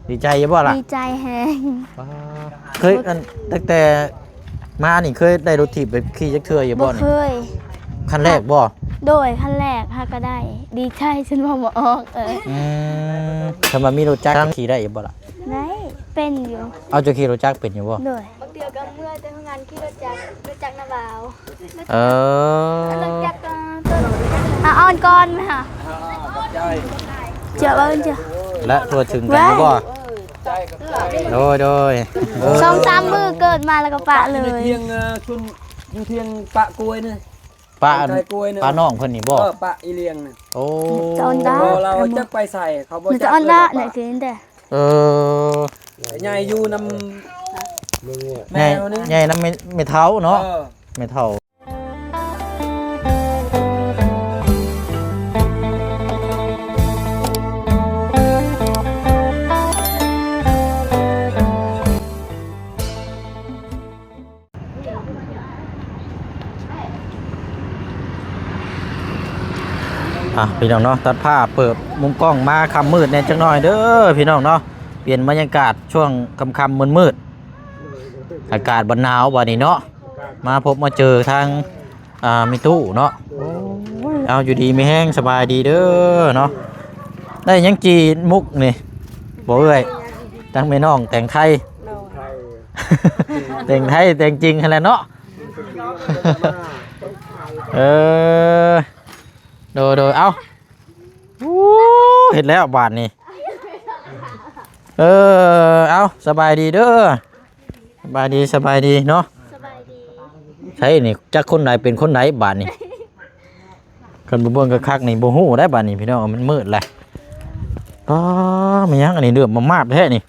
ดีใจยังบ่ล่ะดีใจแฮงเคยตั้งแต่มานี่เคยได้รถถีบไปขี่จักเทื่ออยู่บ่นี่เคยคันแรกบ่โดยขั้นแรกฮะก็ได้ดีใจฉันว่าบ่ออกถ้ามามีรถจักรขี่ได้อยู่บ่ล่ะได้เป็นอยู่เอาจะขี่รถจักรเป็นอยู่บ่โดยบางเดือนก็เมื่อแต่ทำงานขี่รถจักรนาบ่าวรถจักรตัวอ่อนก่อนไหมคะเจอเอิ้นเจอและตัวถึงกันบ่โดย2-3 มื้อเกิดมาแล้วก็ปะเลยเทียงชุนอยู่เทียงปะกล้วยนี่ปะน้องเพิ่นนี่บ่ปะอีเลียงนี่โอ้จอนดาเราจะไปใส่เขาบ่จักจอนดาเนี่ยคือแต่ใหญ่อยู่นำแมวนี่ใหญ่นำไม่เท้าเนาะไม่เท่าพี่น้องเนาะตัดผ้าเปิดมุมกล้องมาค่ำมืดแน่จังหน่อยเด้อพี่น้องเนาะเปลี่ยนบรรยากาศช่วงค่ำมืดอากาศบรรหนาววันนี้เนาะมาพบมาเจอทางมิตู้เนาะเอาอยู่ดีไม่แห้งสบายดีเด้อเนาะได้ยังจีมุกนี่บอกเลยตั้งไม่น้องแต่งไทยแต่งไทยแต่งจริงอะไรเนาะโดยเอาเห็นแล้วบาทนี่เอาสบายดีเด้อสบายดีเนาะใช่นี่จักคนไหนเป็นคนไหนบาทนี่กันบ่เบิ่งคักนี่บ่ฮู้ได้บาทนี่พี่น้องมันมืดแหละมันยังอันนี้เดือดมาแท้นี่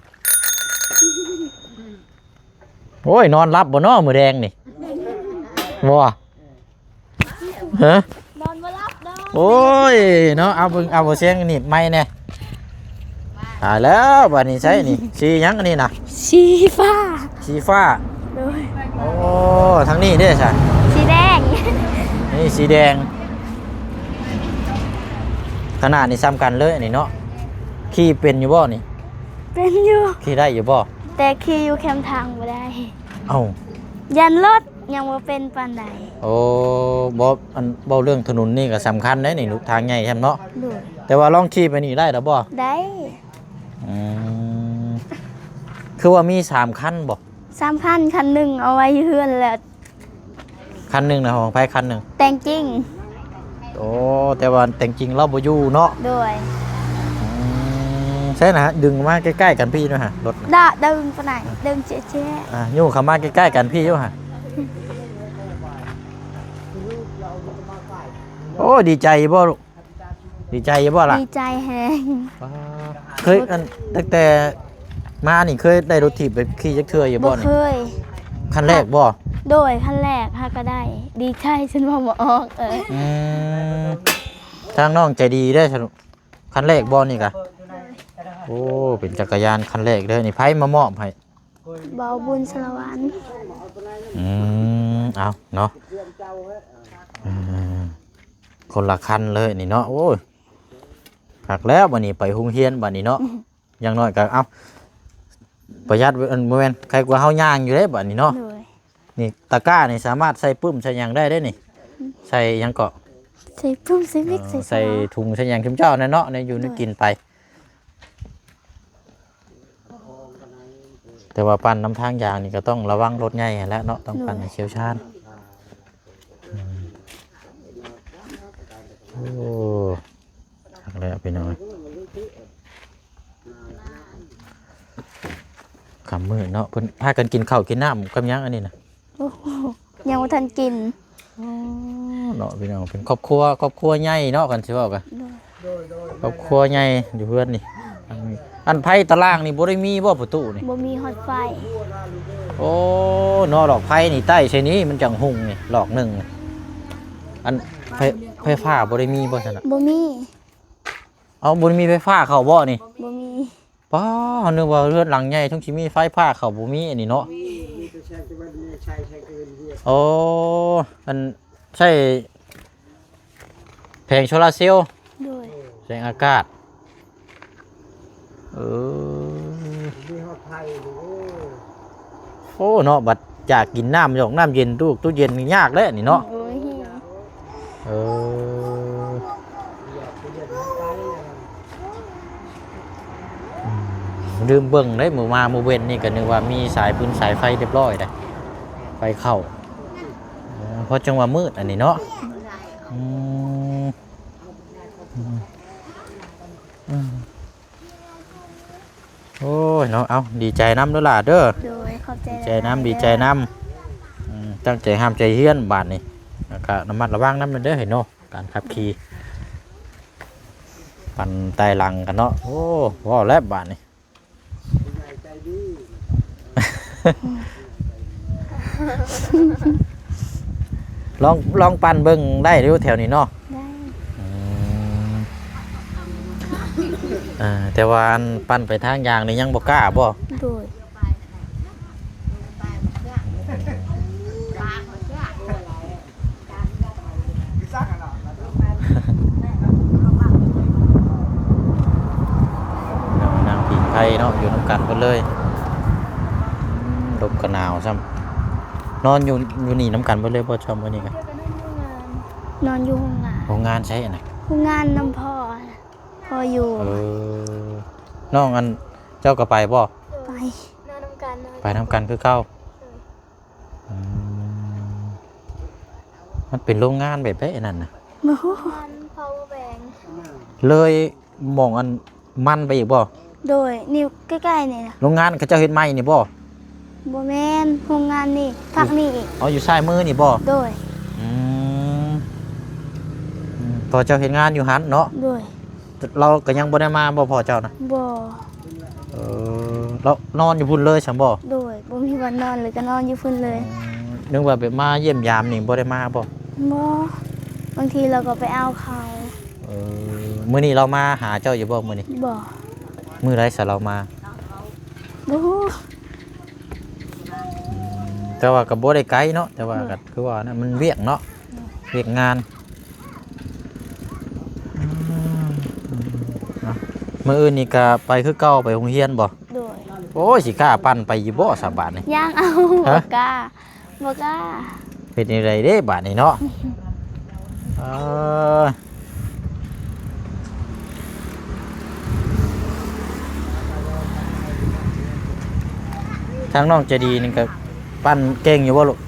โอ้ยนอนรับบ่เนาะมื้อแดงนี่บ่ฮะโอ้ยเนาะเอาเสียงนี่ไม่แน่แล้วบัดนี้ใช่นี่สียังอันนี้นะสีฟ้าโอ้ทางนี้เด้อใช่สีแดงนี่สีแดงขนาดนี้ซ้ำกันเลยนี่เนาะขี่เป็นอยู่บ่นี่เป็นอยู่ขี่ได้อยู่บ่แต่ขี่อยู่แคมทางบ่ได้ยันรถยังบ่เป็นปานใดโอ้บ่เรื่องถนนนี่ก็สำคัญเด้นี่ลูกทางใหญ่ใช่เนาะแต่ว่าลองขี่ไปนี่ได้หรือบ่ได้คือว่ามี3คันบ่3คันคันนึงเอาไว้เฮือนแล้วคันนึงนะของไผคันนึงแต่งจริงโอ้แต่ว่าแต่งจริงเราบ่อยู่เนาะด้วยใช่นะดึงมาใกล้ๆกันพี่ด้วยฮะรถดึงปานไหนดึงเจ๊ยู่เข้ามาใกล้ๆกันพี่อยู่ฮะโอ้ดีใจบ่ลูกดีใจบ่ล่ะดีใจแฮงเคยตั้งแต่มานี่เคยได้รถถีบไปขี่จักเทื่ออยู่บ่นี่เคยคันแรกบ่โดยคันแรกฮะก็ได้ดีใจฉันว่าบ่ออกทางน้องใจดีได้อคันแรกบ่นี่กะโอ้เป็นจักรยานคันแรกเด้อนี่ไผมามอบให้เบาบุญสารวัตรเอาเนาะคนละคันเลยนี่เนาะโอ้ยหักแล้วบัดนี้ไปโรงเรียนบัดนี้เนาะอย่างน้อยก็เอาประหยัดบ่แม่นใครกว่าเฮาย่างอยู่เด้บัดนี้เนาะนี่ตะกร้านี่สามารถใส่ปึ้มใส่หยังได้เด้นี่ใส่หยังเกาะใส่ปึ้มใส่วิกใส่ถุงใส่หยังชุมเจ้านั่นเนาะในอยู่นึกกินไปแต่ว่าปั่นน้ำทางยางนี่ก็ต้องระวังรถใหญ่แล้วเนาะต้องปั่นให้เชี่ยวชาญโอ้อะไรไปหน่อยคำมือเนาะเพิ่นพากันกินข้าวกินน้ำกับยังอันนี้นะยังบ่ทันกินเนาะพี่น้องเป็นครอบครัวใหญ่เนาะกันสิว่ากันครอบครัวใหญ่อยู่เพื่อนนี่อันไผ่ตารางนี่บ่ได้มีบ่ประตูนี่บ่มีฮอดไฟโอ้นอหลอกไผ่นี่ใต้ใช่นี้มันจังหุ่งนี่หลอกหนึ่งอันไฟฟ้าบ่ได้มีบ่ซั่นน่ะบ่มีเอาบ่มีไฟฟ้าเข้าบ่นี่บ่มีป้านึกว่าเรือนหลังใหญ่ทั้งสิมีไฟฟ้าเข้าบ่มีอันนี้เนาะโอ้อันใช่แผงโซลาร์เซลล์แสงอากาศ โอ้เนาะบัดอยากกินน้ำหยอกน้ำเย็นตู้เย็นนี่ยากแล้วนี่เนาะ โอ้ย เออลืมเบิ่งได้มื้อมามื้อเว้นนี่ก็นึกว่ามีสายปืนสายไฟเรียบร้อยได้ไฟเข้าเพราะจังหวะมืดอันนี้เนาะอืมโอ้ยเนาะเอาดีใจน้ำเด้อล่ะเด้อ โดยขอบใจ ใจน้ำดีใจน้ำตั้งใจห้ามใจเฮี้ยนบาทนี่แล้วก็ระมัดระวังน้ำมันเด้อเห็นเนาะการขับขี่ปั่นไตหลังกันเนาะโอ้ว้าวแล้วบาทนี่ ลองปั่นเบิ่งได้เร็วแถวนี้เนาะ ได้ แต่ว่าอันปั่นไปทางยางนี่ยังบ่กล้าบ่ โดย นางผิงไทยเนาะอยู่น้ำกันกันเลยลมก็หนาวซ้ำนอนอยู่นี่น้ำกันไปเลยบ่ชมวันนี้กัน นอนอยู่ห้องงาน โรงงานใช่ไหม ห้องงานน้ำพ่อพ่ออยู่ น้องอันเจ้าก็ไปบ่ ไปนอนน้ำกัน ไปน้ำกันคือเก้ามันเป็นโรงงานแบบไอ้นั่นนะ มัน power bank เลยมองอันมันไปอีกบ่ โดยนิ้วใกล้ๆนี่นะ โรงงานเขาเจ้าเฮ็ดไม้นี่บ่ บ่แม่นโรงงานนี่พักนี่อีก เอาอยู่ซ้ายมือนี่บ่ โดย พอเจ้าเฮ็ดงานอยู่หันเนาะ โดย เราก็ยังบ่ได้มาบ่พอเจ้านะ บ่ เรานอนอยู่พุ่นเลยฉันบ่ โดยบ่มีวันนอนเลยก็นอนอยู่พุ่นเลย นึกว่าไปมาเยี่ยมยามนี่บ่ได้มาบ่ บ่บางทีเราก็ไปเอาเขา มื้อนี้เรามาหาเจ้าอยู่บ่มื้อนี้ บ่ มื้อไรซะเรามา บ่ แต่ว่าก็บ่ได้ไกลเนาะแต่ว่าก็คือว่านะมันเวียกเนาะเวียกงานมื้ออื่นนี่ก็ไปคือเก่าไปโรงเรียนบ่ โดย โอ้ยสิกล้าปั่นไปอยู่บ่สาบาทนี่ ย่างเอาบ่กล้าบ่กล้า เป็นจังไดเด้บาดนี้เนาะทางน้องใจะดีนี่ก็ปั่นเก่งอยู่บ่ลูก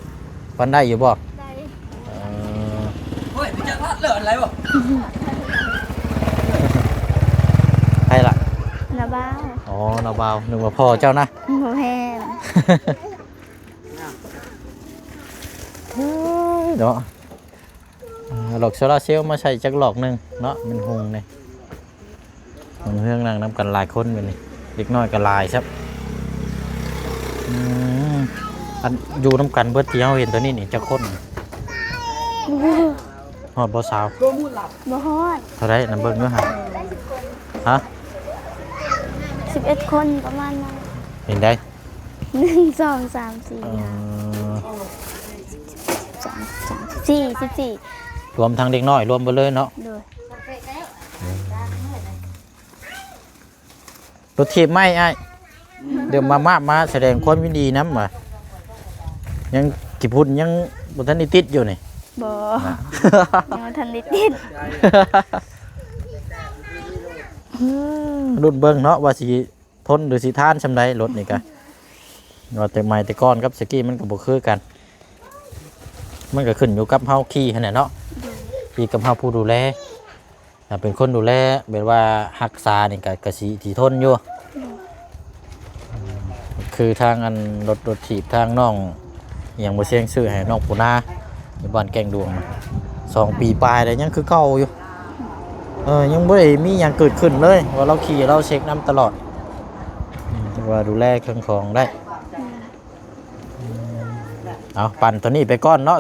ปั่นได้อยู่บ่ ได้ เฮ้ยจะพลาดเลือดอะไรบ่ ใครล่ะ นาบ้าว อ๋อนาบาวนึกว่าพ่อเจ้านะ บ่แม่น เนาะหลอกโซลาร์เซลล์มาใช้จักหลอกหนึงเนาะมันหงนี่หงเฮืองนั่งนำกันหลายคนเป็นนี่เด็กน้อยก็หลายครับอันอยู่นำกันเบิดที่เฮาเห็นตัวนี้นี่จักคนฮอดบ่สาว บ่ฮอด เท่าไรนำเบิ่งเด้อฮะฮะ 11 คนประมาณนั้น เห็นได้ 1 2 3 4 5 14 รวมทั้งเด็กน้อยรวมไปเลยเนาะ โดย รถถีบไหมไอ้เดี๋ยวมาแสดงความยินดีนำว่ายังกี่พุ่นยังบ่ทันได้ติดอยู่นี่ บ่ยังบ่ทันได้ติด รุ่นเบิ่งเนาะว่าสิทนหรือสิทานซำใดรถนี่ก็ว่าแต่ใหม่แต่ก่อนกับสกี้มันก็บ่คือกัน มันก็ขึ้นอยู่กับเฮาขี่หั่นน่ะเนาะขี่กับเฮาผู้ดูแลถ้าเป็นคนดูแลแบบว่ารักษานี่ก็สิทนอยู่คือทางอันรถถีบทางน้องอหยังบ่เสียงชื่อให้น้องปูนาอยู่บ้านแกงดวงนะ2 ปีปลายแล้วยังคือเก่าอยู่ยังไม่ได้มีอย่างเกิดขึ้นเลยว่าเราขี่เราเช็คน้ำตลอดว่าดูแลเครื่องของได้เอาปั่นตัวนี้ไปก้อนเนาะ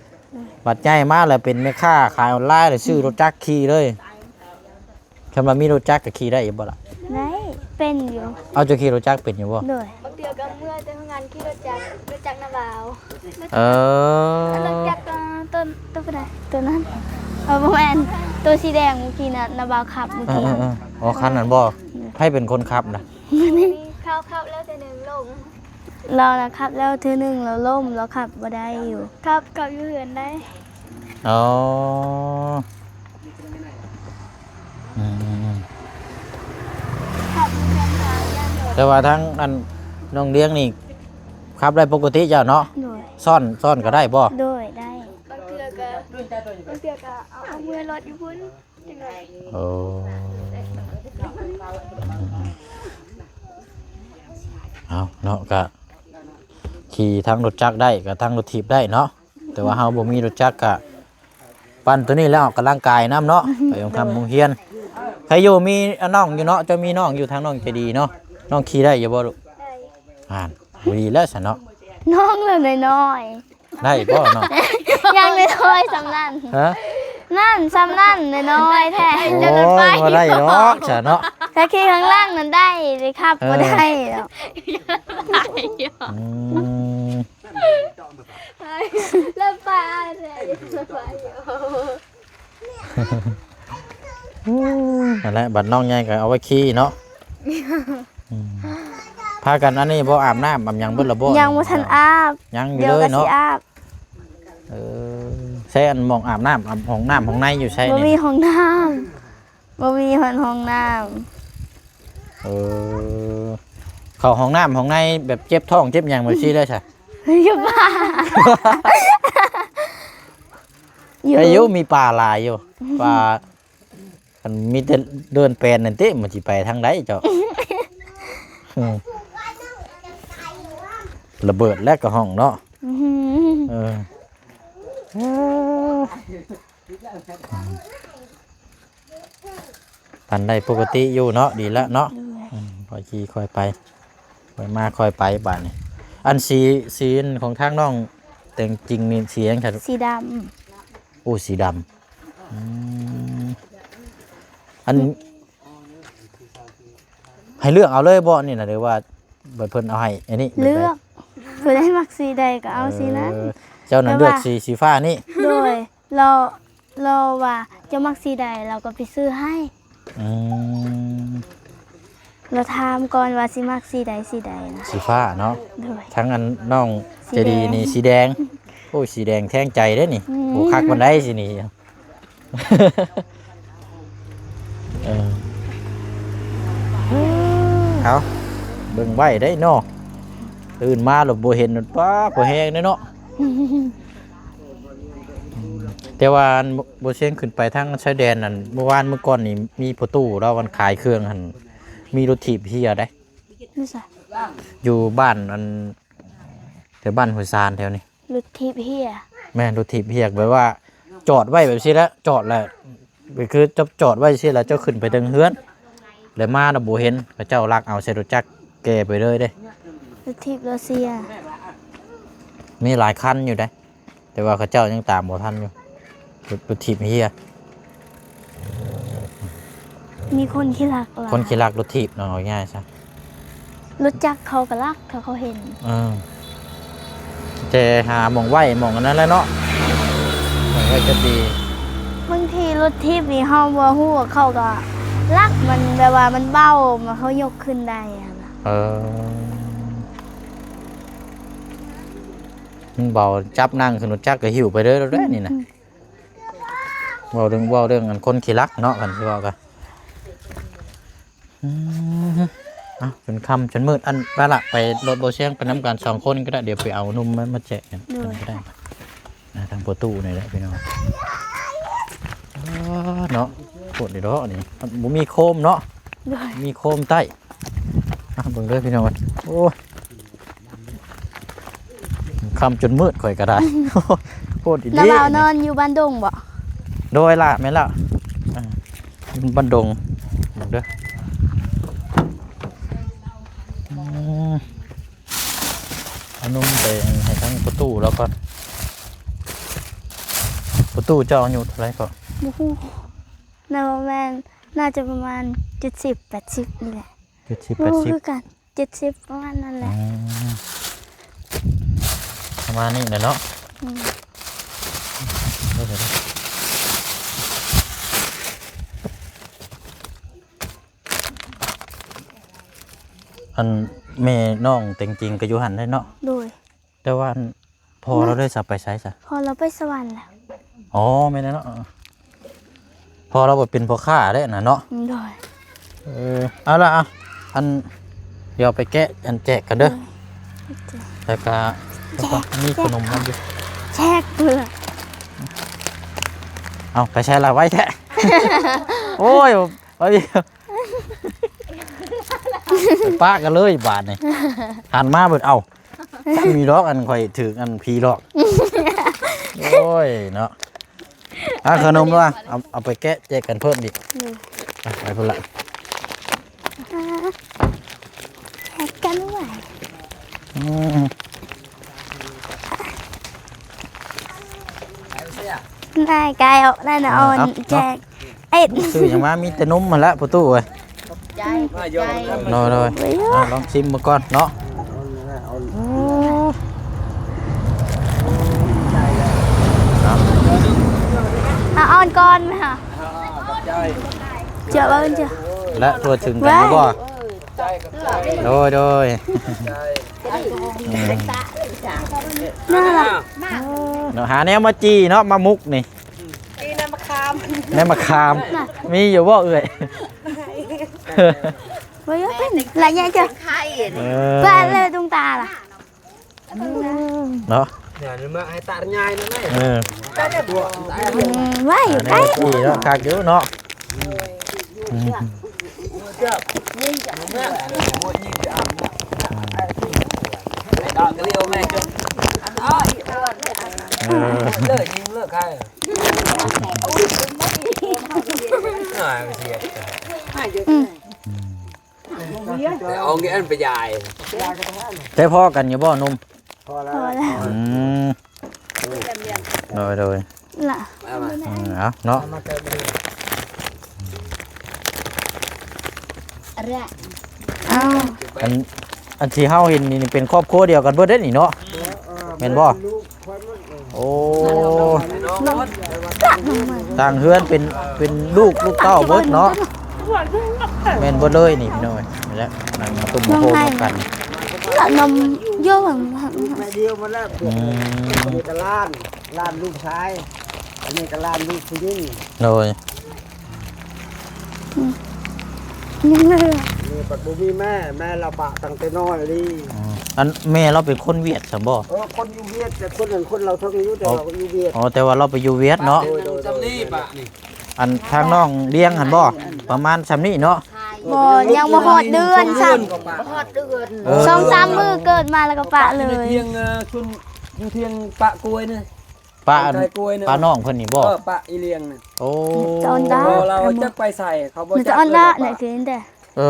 3บัดใหญ่มากเลยเป็นแม่ค้าขายออนไลน์เลยชื่อรถจักรขี่เลยคำว่ามีรถจักรก็ขี่ได้อยู่บ่ล่ะ ได้เป็นอยู่ เอาจะขี่รถจักรเป็นอยู่บ่ โดย บางเดือนก็เมื่อจะทำงานขี่รถจักรนาบาว รถจักรตัวไหนตัวนั้นบ่แม่นตัวสีแดงเมื่อกี้น่ะนาบาวขับเมื่อกี้ อ๋อคันนั้นบ่ให้เป็นคนขับนะ มีขับ เข้าแล้วแต่หนึ่งลง เรานะครับแล้วเธอหนึ่งเราล่มเราขับบ่ได้อยู่ ครับกับอยู่เหือนได้ อ๋ออืม ขับอยู่เหือนหาย่านโดด แต่ว่าทั้งอันน้องเลี้ยงนี่ขับได้ปกติเจ้าเนาะ โดย ซ่อนก็ได้บ่ โดยได้ บางเทื่อก็เอามือรถอยู่พุ่นจังได โอ้เอาเนาะก็ขี่ทั้งรถจักรได้กับทั้งรถถีบได้เนาะแต่ว่าเฮาบ่มีรถจักรก็ปั้นตัวนี้แล้วออกกำลังกายน้ำเนาะไปโรงโรงเรียนใครอยู่มีน้องอยู่เนาะจะมีน้องอยู่ทางน้องใจดีเนาะน้องขี่ได้อยู่บ่ลูก ได้ บ่ดีแล้วซะเนาะ น้องเลยน้อย ได้บ่เนาะ ๆยังน้อยๆสำนั่น ฮะ นั่นสำนั่นน้อยๆแท้ โอ้ยบ่ได้เนาะซะเนาะ ถ้าขี่ข้างล่างนั้นได้เลยครับบ่ได้แล้ว อืม เริ่มไปเลยเริ่มไปอยู่ นั่นแหละบัดน้องใหญ่ก็เอาไว้ขี่เนาะอืมพากันอันนี้บ่อาบน้ำอาบหยังเบิดละบ่ ยังบ่ทันอาบ ยังอยู่ เดี๋ยว เล ก็ ย สิ เนาะ อาบ เออใช้อันหมองอาบน้ำอาบห้องน้ำห้องในอยู่ใช่ บ่มี นี่ ห้องน้ำบ่มีห้องน้ำ เออเข้าห้องน้ำห้องในแบบเจ็บท้องเจ็บหยังบ่ซี่ได้ใช่ อยู่บ้าน อายุมีปลาหลายอยู่ปลามันมีแต่เดินแปลนนั่นติมันสิไปทางใดเจ้าอืมระเบิดแล้วก็ห้องเนาะ อื้อหือ เออปันได้ปกติอยู่เนาะดีแล้วเนาะคอยขี่คอยไปคอยมาคอยไปบ้านนี่อันสีของทางน้องแต่งจริงนี่สียังไง สีด โอ้สีดำอันให้เลือกเอาเลยบ่นี่นะหรือว่าเพิ่นเอาให้อันนี้ ำเลือกเพื่อได้มักสีใดก็เอาสีนั้น เจ้านั้นเลือกสีฟ้านี่ โดยเราว่าจะมักสีใดเราก็ไปซื้อให้ อืม เราถามก่อนว่าสิมักสีใดนะ สีฟ้าเนาะ โดย ทั้งอันน้อง สี เจดี แดง นี่สีแดงโอ้ยสีแดงแท่งใจเด้อนี่ อืม โอ้คักมันได้สินี่ เออเอาเบิ่งไว้ได้เนาะตื่นมาหลบบ่เห็นป้าบ่แฮงเด้อเนาะแต่ว่าอันบ่เชียงขึ้นไปทางชายแดนนั่นเมื่อวานเมื่อก่อนนี่มีประตูแล้วมันขายเครื่องหั่นมีรถถีบเฮียได้ นี่สิ อยู่บ้านอันแถวบ้านห้วยซานแถวนี้ รถทิพย์เฮีย แม่นรถถีบเฮียแบบว่า จอดไว้แบบนี้แล้วจอดแล้วคือจอดไว้ซี่แล้วเจ้าขึ้นไปเทิงเฮือนแล้วมาน่ะบ่เห็นเขาเจ้าลักเอาใส่รถจักรแกไปเลยเด้ รถทิพย์รัสเซีย มีหลายคันอยู่ได้แต่ว่าเขาเจ้ายังตามบ่ทันอยู่รถถีบเฮีย มีคนขี้รักหลาย คนขี่ลักรถถีบเนาะเอาง่ายซะ รถจักรเขาก็รักเขาเห็น แต่หาหม่องไว้หม่องอันนั้นแหล้วเนาะหม่องไว้จะดี บางทีรถทิพย์นี่เฮาบ่ฮู้ว่าเขาก็รักมันแบบว่ามันเบามันเขายกขึ้นได้อะนะ มันเบาจับนั่งขึ้นรถจักรก็หิวไปเลยแล้วเด้อนี่นะเว้าเรื่องอันคนขี่ลักเนาะกันที่ว่ากันจนค่ำจนมืดอันไปละไปรถโบเชียงไปน้ำกัน2 คนก็ได้เดี๋ยวไปเอานุ่มมาแจกกันก็ได้นะทางประตูนี่แหละพี่น้องเนาะปวดดีเนาะนี่บ่มีโคมเนาะ ด้วย มีโคมใต้เบิ่งเด้อพี่น้องโอ้ยค่ำจนมืดข่อยก็ได้โคตรดี นาบ่าวนอนอยู่บ้านดงบ่ โดยล่ะแม่นล่ะบันดงเบิ่งเด้อเอานุ่มไปให้ทั้งประตูแล้วก็ประตูเจ้าอายุเท่าไหร่ก็ บ่ฮู้น่าประมาณน่าจะประมาณ70 80นี่แหละ 70 บ่ฮู้ 80 คือกัน70ประมาณนั้นแหละ ประมาณนี้แหละเนาะอัน แม่น้องแต่งจริงก็อยู่หันได้เนาะ โดย แต่ว่าพอเราได้สับไปใช้ซะ พอเราไปสวรรค์แล้ว อ๋อไม่ได้เนาะพอเราบ่เป็นพ่อค้าได้น่ะเนาะ โดย เอาล่ะอ่ะอันเดี๋ยวไปแกะอันแจกกันเด้อแล้วก็มีขนมมันอยู่ แช่เกลือ เอาไปใช้ละไว้แท้ โอ้ยไปป้ากันเลยบาทนี่หันมาเบิดเอามีล็อกอันข่อยถืออันพีล็อกโอ้ยเนาะขนมด้วยเอาไปแกะแจกกันเพิ่มดิไปพุ่นละ แช่กันไหวนายกายเอานั่นน่ะเอาแจกเอ็ด ซื้ออย่างมามีแต่นมมาแล้วประตูเว้ย ใจใจ น้อยเลยลองชิมมาก่อนเนาะ เอาก่อนไหมคะเจอเบิ้ลเจอ และตัวถึงกันแล้วบ่โดย น่ารัก เนาะหาแนวมาจีเนาะมามุกนี่ จีน้ำมะขาม แนวมาคามมีอยู่บ่เอ่ย เฮ้ยเป็นอะไรเนี่ยเจอ ไข่ แปะเลยตรงตาล่ะ เนาะ เนี่ยนี่มาให้ตาใหญ่นั่นแหละ ว่าอยู่ แน ใกล้ว จีเนาะคากอยู่เนาะ ดอกกระเลียวแม่จนเลิกยิงเลิกใครเอาเงี้ยไปยาย ใช้พ่อกันอยู่บ่นุ่ม พอแล้ว โดย ล่ะ เอาเนาะ เอา อันที่เฮาเห็นนี่เป็นครอบครัวเดียวกันเบิดเด้นี่เนาะแม่นบ่โอ้ต่างเฮือนเป็นลูกเต้าเบิดเนาะแม่นเบิดเลยนี่พี่น้อยนี่แหละนั่งตุ่มโฮมกัน ละนมเยอะเหมือน แม่เดียวมาแล้วนี่ก็ล้านลูกชายอันนี้ก็ล้านลูกผู้หญิง โดย ยังเลย นี่ปัดบุมีแม่เราปะตั้งแต่น้อยดิ อันแม่เราเป็นคนเวียดซั่นบ่ คนอยู่เวียดแต่คนหนึ่งคนเราทั้งอยู่แต่เราอยู่เวียด อ๋อแต่ว่าเราไปอยู่เวียดเนาะ จำนี่ปะนี่ อันทางน้องเลี้ยงหันบ่ประมาณซำนี้เนาะ บ่ยังบ่ฮอดเดือนซ้ ทอดเดือน ำ2-3 มื้อเกิดมาแล้วก็ปะเลย เทียงชุนอยู่เทียงปะกล้วยเนี่ย ป้าน้องเพิ่นนี่บ่ ปะอีเลียงเนี่ย โอ้ จอนดา เราจะไปใส่เขาบอก มันจะอ่อนละไหนคือแต่ เอ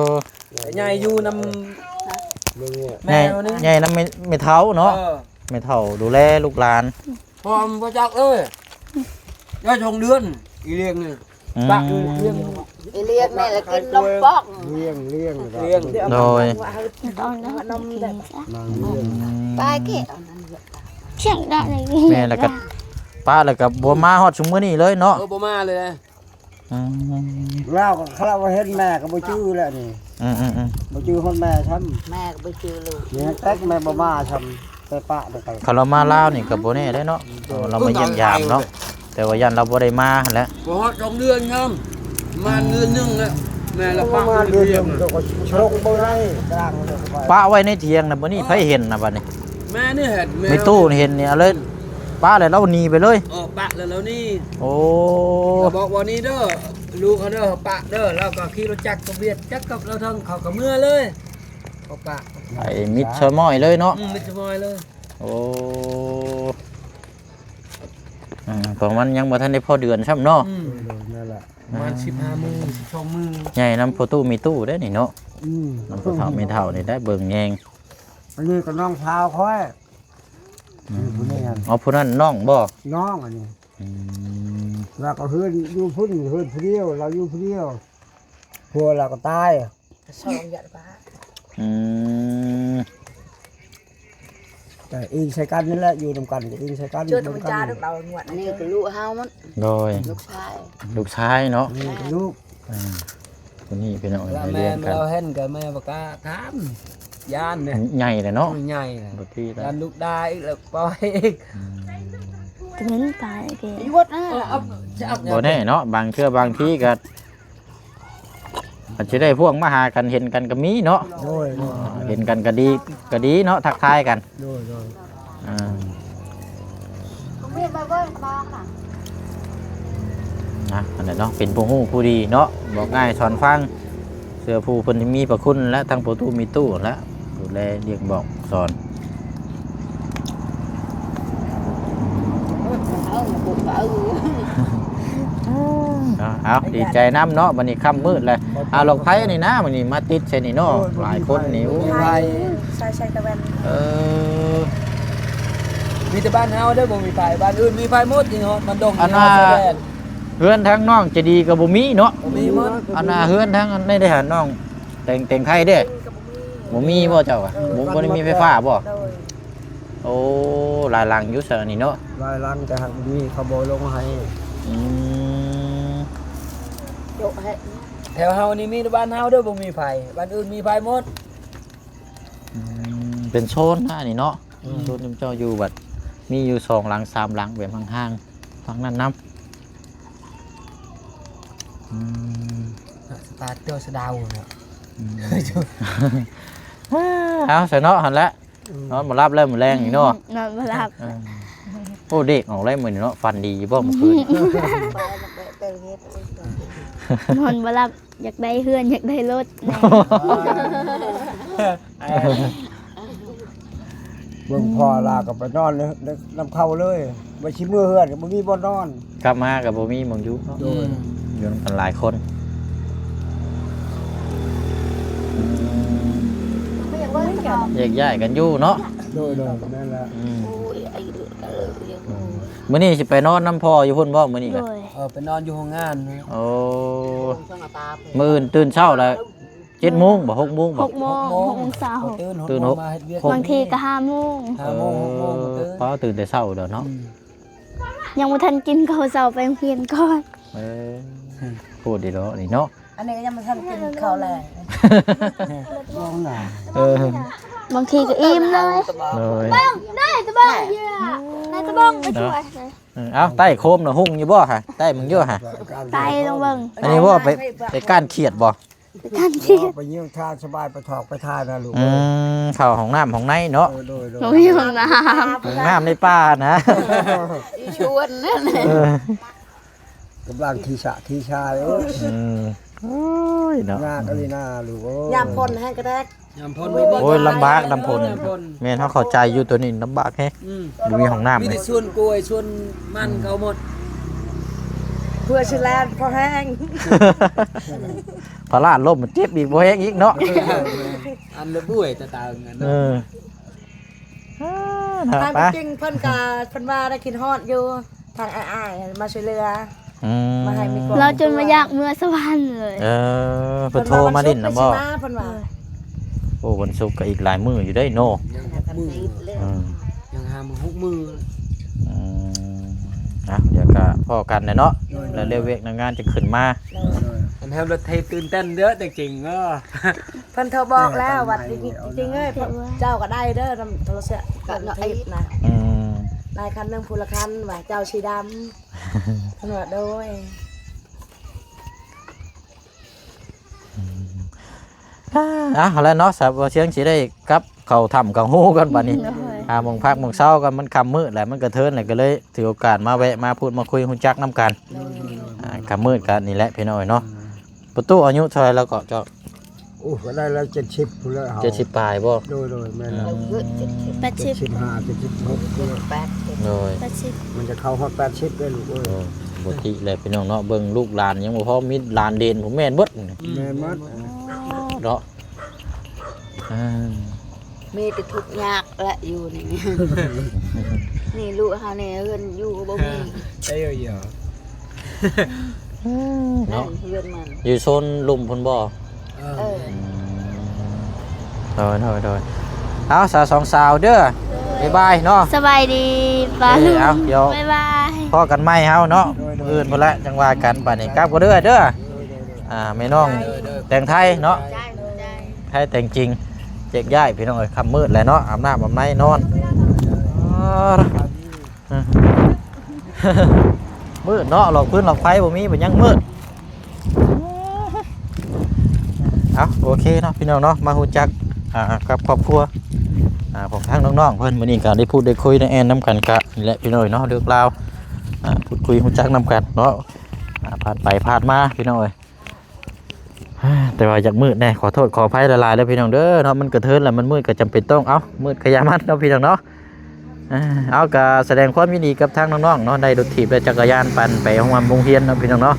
อ ใหญ่อยู่น้ำ ใหญ่ใหญ่นำไม่เฒ่าเนาะไม่เฒ่าดูแลลูกหลาน พร้อมพระเจ้าเอ้ยย่าชงเดือนอีเลียงเนี่ยปะเลี้ยง เรียกแม่แล้วกินนมปอก เลี้ยง โดย ตอนนั้นนมแบบ ไปเกะ เสียงได้เลย แม่แล้วก็ป้าแล้วก็บ่มาฮอดซุมื้อนี้เลยเนาะ บ่มาเลย อืม เล่าก็เขาว่าเห็นแม่ก็บ่ชื่อแล้วนี่ อืม บ่ชื่อคนแม่ช้ แม่ก็ไปเจอลูก ำนี่แต๊กแม่บ่มาช้ำไปปะเด้อกัน เขาเรามาลาวนี่ก็บ่แน่ได้เนาะเรามาเยี่ยมยามเนาะแต่ว่ายันเราบ่ได้มาหั่นแหละ บ่ฮอดชงเดือนครับมาเดือนนึงแล้วแม่ละปะ มาเดือน เลี้ยง เดียวก็ชลงบ่ได้กลางเลยไป ป้าไว้ในเถียงน่ะบ่นี่ไผเห็นน่ะบัดนี้ แม่นี่เห็ดแม่ ไม่ตู้นี่เห็นนี่เอาเลยป้าเลยเราหนีไปเลย ปะแล้วนี่ โอ้ บอกว่านี่เด้อลูกเขาเด้อปะเด้อแล้วก็ขี่รถจักรกับเวียดจักกับเราทั้งเขากับเมื่อเลยเขาปะ ไอ้มิดชะม้อยเลยเนาะ ไม่สบายเลย โอ้ประมาณยังบ่ทันได้พอเดือนซ้ำเนาะ นั่นแหละ ประมาณ15 มื้อ12 มื้อ ใหญ่นำพอตู้มีตู้ได้นี่เนาะ อืม นำพอเฒ่ามีเฒ่านี่ได้เบิ่งแยง อันนี้ก็น้องสาวค่อยผู้นี้หั่น เอาผู้นั้นน้องบ่ น้องอันนี้ อืม แล้วก็เฮือนอยู่พุ่นเฮือนผู้เดียวเราอยู่ผู้เดียวผัวเราก็ตาย สองหยาดบ้า อืม แต่อิงใส่กันนี่แหละอยู่นำกันอิงใส่กัน เจอธรรมชาติเราหนวดนี่ก็ลูกเฮามัน โดย ลูกชาย ลูกชายเนาะ นี่ก็ลูก คนนี้พี่น้อง แล้ว ไป แม่ เรียนกัน เราเห็นก็แม่บ่กล้าถามย่านเนี่ย ใหญ่เลยเนาะ ใหญ่เลย บ่ที่แล้ว ย่านลูกได้อีกแล้วปล่อยอีก จะเหม็นตายแก อยู่วัดนะเอาจะเอา บ่แน่เนาะบางเทื่อบางที่ก็อาจจะได้พวกมาหากันเห็นกันก็มีเนาะ โดย เห็นกันก็ดีเนาะทักทายกัน โดย อ่า ผมเรียนมาเบิ้งมาค่ะ นะอันนั้นเนาะเป็นผู้ฮู้ผู้ดีเนาะบอกง่ายสอนฟังเสือผู้เพิ่นมีพระคุณและทั้งประตูมีตู้และดูแลเรียกบอกสอนเอาดีใจน้ำเนาะวันนี้ค่ำมืดเลยเอาหลอกไผ่นี่นะวันนี้มาติดใช่นี่เนาะหลายคนนี่โอ้ ไป ใช่ตะวัน เออ มีแต่บ้านเฮาได้อบ่มีไฟบ้านอื่นมีไฟหมดจริงเหรอมันดง อันน่ะ แสดง เฮือนทั้งน้องจะดีกับบ่มีเนาะ มีหมด อันน่ะเฮือนทั้งอันได้หาน้องแต่งไทยเด้อบ่มีบ่เจ้าอ่ะบ่ได้มีไฟฟ้าบ่โอ้หลายหลังอยู่เซอนี่เนาะ ลายลังแต่หักมีเขาบ่ลงให้ อืม แถวเฮานี่มีแต่บ้านเฮาเด้อบ่มีไฟบ้านอื่นมีไฟหมด เป็นโซนนะนี่เนาะโซนที่เจ้าอยู่บัดมีอยู่2หลัง3หลังแบบห่างๆฝั่งนั้นนำ สตาร์ทเจ้าสะดาวเนาะ เอาใส่เนาะหันละนอนมารับแล้วมื้อแรงนี่เนาะ นอนมาหลับ โอ้เด็กออกไรมื้อนี้เนาะฟันดีบ่เมื่อคืน นอนมาหลับอยากได้เฮือนอยากได้รถแน่ เบิ่งพ่อลากับไปนอนเลยน้ำเข้าเลยบ่ชิมือเฮือนก็บ่มีบ่นอน กลับมากับบ่มีหมองอยู่เนาะอยู่นำกันหลายคน ไม่อยากเบิ้งกัน แยกย้ายกันอยู่เนาะ โดยนั่นแหละ มื้อนี้สิไปนอนน้ำพ่ออยู่พุ่นบ่มื้อนี้ โด ก็ ย ไปนอนอยู่ห้องงานนะ โอ้มื้ออื่นตื่นเช้าแล้ว7:00 นบ่6:00 นบ่ 6 โมงเช้า ตื่น หก มาเฮ็ดเวียก บางทีก็5 โมง 5 โมง 6 โมงก็ตื่น เพราะตื่นแต่เช้าเด้อเนาะ ยังไม่ทันกินข้าวเช้าไปโรงเรียนก่อน เออพูดดีเนาะนี่เนาะ อันนี้ก็ยังมาทันกินข้าวแล ร้องหนา เออบ างทีก็อิ่มเลย เลย ได้ตะบ้องเยอะได้ตะบ้องไปช่วย เอ้าใต้โคมน่ะหุ่งอยู่บ่ฮะใต้มึงอยู่ฮะ ไตลงเบิ่ง อันนี้ว่าไปก้านเขียดบ่ กันที่ ไปเยี่ยมทานสบายไปถอกไปทานนะลูก เข้าห้องน้ำห้องในเนาะ โดย หนูอยู่ห้องน้ ห้องน้ำในป่านะ ชวนนั่น เออก ำลังทีสะทีชายโอ้ย โอ้ยเนาะ งานอะไรน่าลูกโอ้ย ยามพลให้กระแทก ยามพลมีบ่ โอ้ยลำบากลำพล ยามพล แม่นเขาเข้าใจอยู่ตัวนี้ลำบากแฮะ อืม บ่มีห้องน้ำ มี เล แต่ ย ส่วนกล้วยส่วนมันเขาหมด เพื่อชิแลนพอแห้ง พระราชล่มมันเจ็บอีกบ่แฮงอีกเนาะ อันละบุ้ยตาตาเงิน เอ เนาะ อ ทาง ไป จริงเพิ่นกาเพิ่นว่าได้กินฮอดอยู่ทางอ้ายๆมาช่วยเหลือ มาให้มีกล่อง ำเราจนมาอยากเมื่อสวรรค์เลย เออเพิ่นโทรมาดินนะบ่ เพิ่นว่า โอ้วันศุกร์ก็อีกหลายมื้ออยู่ได้โน มือ อืม ยังหามือ6 มือ เดี๋ยวก็พอกันนะเนาะแล้วเรียกเวกงานจะขึ้นมา อันแฮมรถเทตื่นเต้นเด้อแต่จริงก็ เพิ่นโทรบอกแล้วว่าจริงๆเอ้ยเจ้าก็ได้เด้อนำโทรศัพท์กับทิพย์นะ อืม นายคันเรื่องภูละคันว่าเจ้าชีดำเพิ่นว่าโดย เอาแล้วเนาะสาวเชียงสิได้กลับเข้าถ้ำกับฮู้กันบัดนี้มงพักมงเช้ากันมันค่ำมืดแหละมันกระเทินแหละก็เลยถือโอกาสมาแวะมาพูดมาคุยฮู้จักนํกันค่ำมืดกันนี่แหละพี่น้อยเนาะประตูอายุเท่าไหร่แล้วก็เจ้า โอ้ก็ได้แล้ว70พุ่นแล้วเฮา 70ปลายบ่ โดยแม่นแล้ว 80 75 76พุ่นแล้ว โดย 80 มันจะเข้าฮอด80ได้ลูกเอ้ย บ่ติเลยพี่น้องเนาะเบิ่งลูกหลานยังบ่พอมีหลานเด่นผมแม่นเบิด แม่นมัด เนาะ มีแต่ทุกข์ยากและอยู่นี่ นี่ลูกเฮาเนี่ยเฮือนอยู่บ่มี ใช่เยอะ นั่ เนาะ นเฮือนมัน อยู่โซนลุ่มพุ่นบ่ เออ โดยเอาสาวสองสาวเด้อบ๊ายบายเนาะ สบายดีปลาลุง เอาเดี๋ยว บ๊ายบาย พ่อกันไม่เฮาเนาะอื่นพุ่นละจังว่ากันป่านนี้กลับก็เด้อเด้อ แม่น้องแต่งไทยเนาะ ใจใจ ไทยแต่งจริงเจ๊กย้ายพี่น้องเอ้ยค่ำมืดแล้วเนาะอาบน้ำอาบในนอนมืดเนาะหลอกพื้นหลอกไฟบ่มีบ่ยังมืดเอาโอเคเนาะพี่น้องเนาะมาฮู้จักกับครอบครัวของทางน้องๆเพิ่นมื้อนี้ก็ได้พูดได้คุยได้แอนน้ำกันกะนี่แหละพี่น้องเนาะเรื่องราวพูดคุยฮู้จักน้ำกันเนาะผ่านไปผ่านมาพี่น้องเอ้ยแต่ว่าอยากมืดแน่ขอโทษขออภัยหลายๆแล้วพี่น้องเด้อเนาะมันกระเทินแล้วมันมืดก็จำเป็นต้องเอามืดขยามันเนาะพี่น้องเนาะเอาก็แสดงความยินดีกับทางน้องๆเนาะได้รถถีบและจักรยานปั่นไปโรงเรียนเนาะพี่น้องเนาะ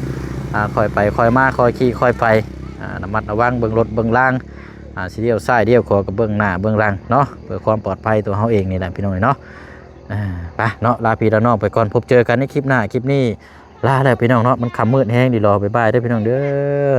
คอยไปคอยมาคอยขี่คอยไประมัดระวังเบิ่งรถเบิ่งล่างสิเดียวซ้ายเดียวขอกับเบื้องหน้าเบื้องหลังเนาะเพื่อความปลอดภัยตัวเขาเองนี่แหละพี่น้องเนาะไปเนาะลาพี่ลาน้องไปก่อนพบเจอกันในคลิปหน้าคลิปนี้ลาแล้วพี่น้องเนาะมันค่ำมืดแห้งดีรอบ๊ายบายเด้อพี่น้องเด้อ